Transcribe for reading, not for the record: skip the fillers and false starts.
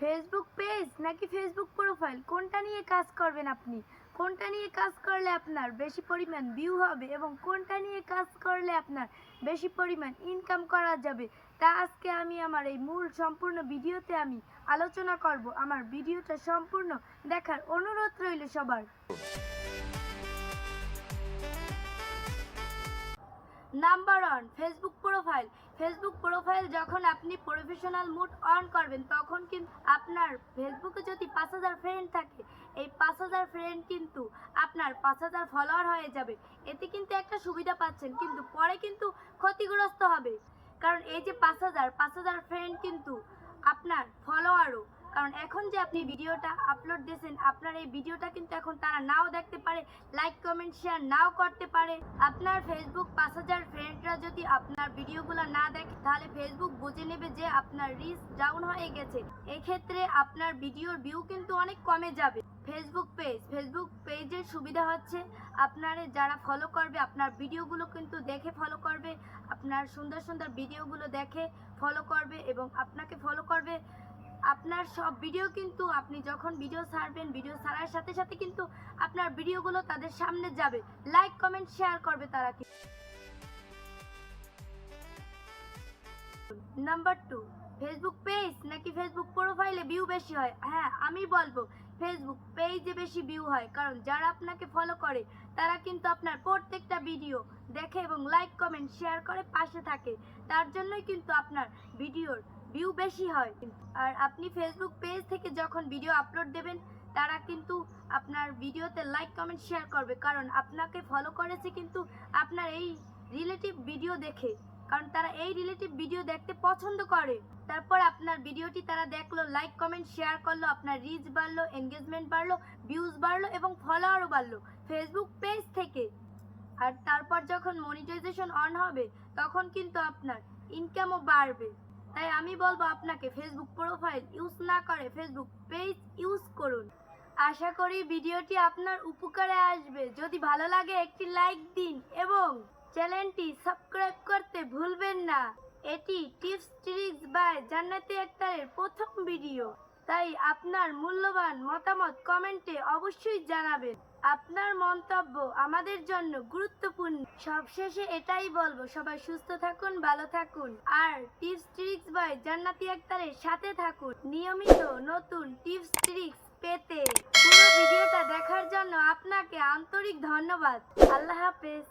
Facebook page নাকি Facebook profile, কোনটা নিয়ে কাজ করবেন আপনি? কোনটা নিয়ে কাজ করলে আপনার বেশি পরিমাণ ভিউ হবে এবং কোনটা নিয়ে কাজ করলে আপনার বেশি পরিমাণ ইনকাম করা যাবে, তা আজকে আমি আমার এই মূল সম্পূর্ণ ভিডিওতে আমি আলোচনা করব। আমার ভিডিওটা সম্পূর্ণ দেখার অনুরোধ রইল সবার। Number 1, Facebook profile. Facebook profile যখন আপনি প্রফেশনাল মোড অন করবেন তখন কিন্তু আপনার ফেসবুকে যদি 5000 ফ্রেন্ড থাকে, এই 5000 ফ্রেন্ড কিন্তু আপনার 5000 ফলোয়ার হয়ে যাবে। এতে কিন্তু একটা সুবিধা পাচ্ছেন, কিন্তু পরে কিন্তু ক্ষতিগ্রস্ত হবে। কারণ এই যে 5000 ফ্রেন্ড কিন্তু আপনার ফলোয়ারও, কারণ এখন যে আপনি ভিডিওটা আপলোড দিয়েছেন, আপনার এই ভিডিওটা কিন্তু এখন তারা নাও দেখতে পারে, লাইক কমেন্ট শেয়ার নাও করতে পারে। আপনার ফেসবুক 5000 ফ্রেন্ডরা যদি আপনার ভিডিওগুলো না দেখে, তাহলে ফেসবুক বুঝে নেবে যে আপনার রিচ ডাউন হয়ে গেছে। এক্ষেত্রে আপনার ভিডিওর ভিউ কিন্তু অনেক কমে যাবে। ফেসবুক পেজের সুবিধা হচ্ছে আপনারে যারা ফলো করবে, আপনার ভিডিওগুলো কিন্তু দেখে ফলো করবে, আপনার সুন্দর সুন্দর ভিডিওগুলো দেখে ফলো করবে এবং আপনাকে ফলো করবে। আপনার সব ভিডিও কিন্তু আপনি যখন ভিডিও ছাড়বেন, ভিডিও ছাড়ার সাথে সাথে কিন্তু আপনার ভিডিওগুলো তাদের সামনে যাবে, লাইক কমেন্ট শেয়ার করবে তারা। নাম্বার 2, ফেসবুক পেজ নাকি ফেসবুক প্রোফাইলে ভিউ বেশি হয়? হ্যাঁ, আমি বলবো ফেসবুক পেজে বেশি ভিউ হয়, কারণ যারা আপনাকে ফলো করে তারা কিন্তু আপনার প্রত্যেকটা ভিডিও দেখে এবং লাইক কমেন্ট শেয়ার করে পাশে থাকে। তার জন্যই কিন্তু আপনার ভিডিওর ভিউ বেশি হয়। আর আপনি ফেসবুক পেজ থেকে যখন ভিডিও আপলোড দেবেন, তারা কিন্তু আপনার ভিডিওতে লাইক কমেন্ট শেয়ার করবে, কারণ আপনাকে ফলো করেছে কিন্তু আপনার এই রিলেটিভ ভিডিও দেখে, কারণ তারা এই রিলেটিভ ভিডিও দেখতে পছন্দ করে। তারপর আপনার ভিডিওটি তারা দেখলো, লাইক কমেন্ট শেয়ার করলো, আপনার রিচ বাড়লো, এনগেজমেন্ট বাড়লো, ভিউজ বাড়লো এবং ফলোয়ারও বাড়লো ফেসবুক পেজ থেকে। আর তারপর যখন মনিটাইজেশন অন হবে, তখন কিন্তু আপনার ইনকামও বাড়বে। তাই আমি বলবো আপনাকে ফেসবুক প্রোফাইল ইউজ না করে ফেসবুক পেজ ইউজ করুন। আশা করি ভিডিওটি আপনার উপকারে আসবে। যদি ভালো লাগে একটি লাইক দিন এবং চ্যানেলটি সাবস্ক্রাইব করতে ভুলবেন না। এটি টিপস ট্রিক্স বাই জান্নাতি আক্তারের প্রথম ভিডিও, তাই আপনার মূল্যবান মতামত কমেন্টে অবশ্যই জানাবেন। আপনার মন্তব্য আমাদের জন্য গুরুত্বপূর্ণ। সবশেষে এটাই বলবো, সবাই সুস্থ থাকুন, ভালো থাকুন আর টিপস ট্রিক্স বাই জান্নাতি আক্তারের সাথে থাকুন। নিয়মিত নতুন টিপস ট্রিক্স পেতে পুরো ভিডিওটা দেখার জন্য আপনাকে আন্তরিক ধন্যবাদ। আল্লাহ হাফেজ।